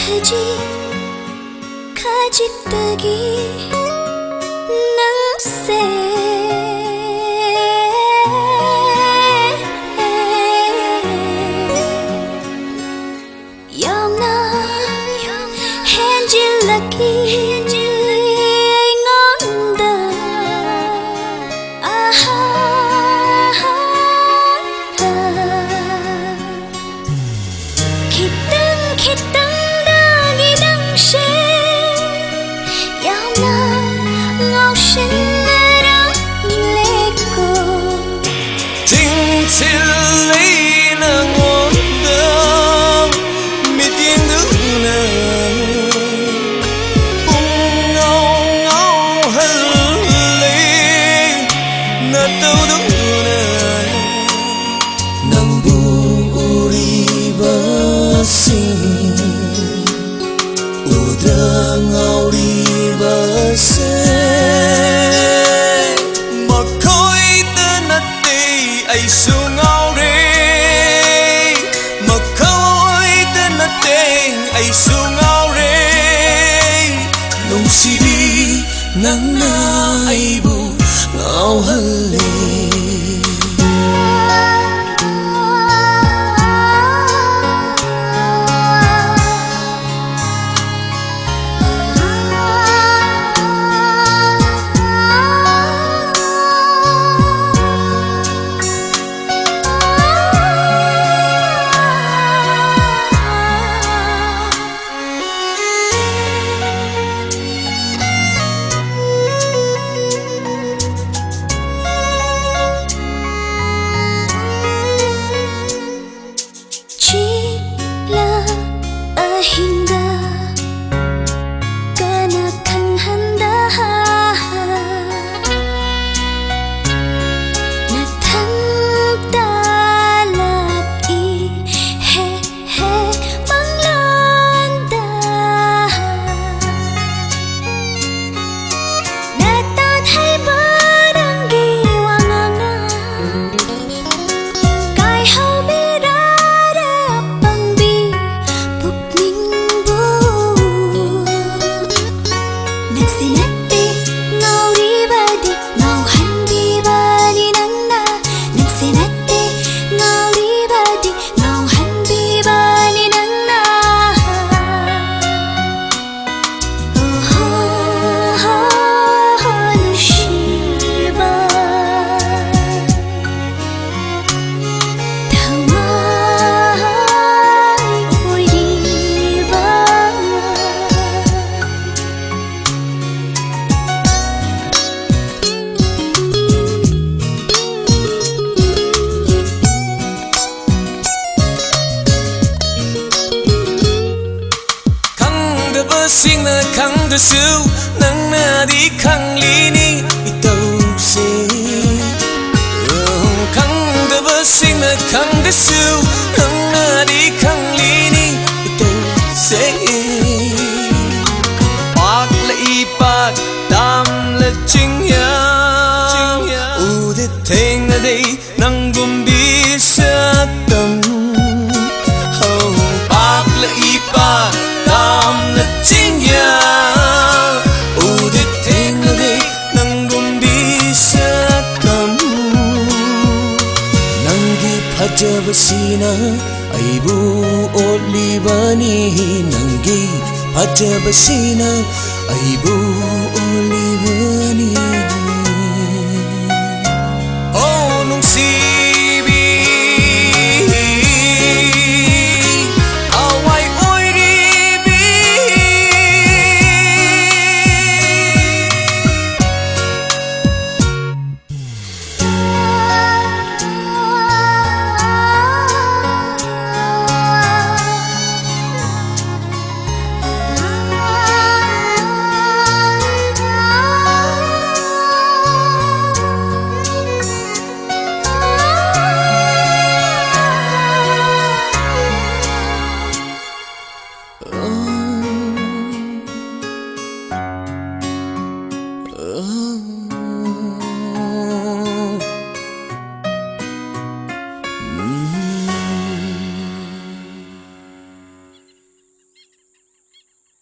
khajik-khajik-tagi nangse yamna henjilaki ngonda aha khitang khitang dagi nangse yamna ngawshinarang leko tingtilay na ngonda mitinduna pungaw halay na tawduna nang buuribasing udrang auribase makoy tanate ay sungaure makoy tanate ay sungaure nung sibi nang naibu ngawhali Hingga kana kang handa natantalat I he manglanda natat hay barang giwanganga kay how birara pangbi nagsinati ngawribadi ngawhanbibani nangna nagsinati ngawribadi ngawhanbibani nangna nushirba thamay oiriba singna khangdasu nangna di khanglini itause khangdaba singna khangdasu nangna di khanglini itause pak la ipak dam la chingya udit thengna dei nang gumbi satam pak la ipak dam la chingya udit thengna dei nang gumbi satam nangi phajabasina aibu olibani nangi phajabasina aibu olibani oh nungsi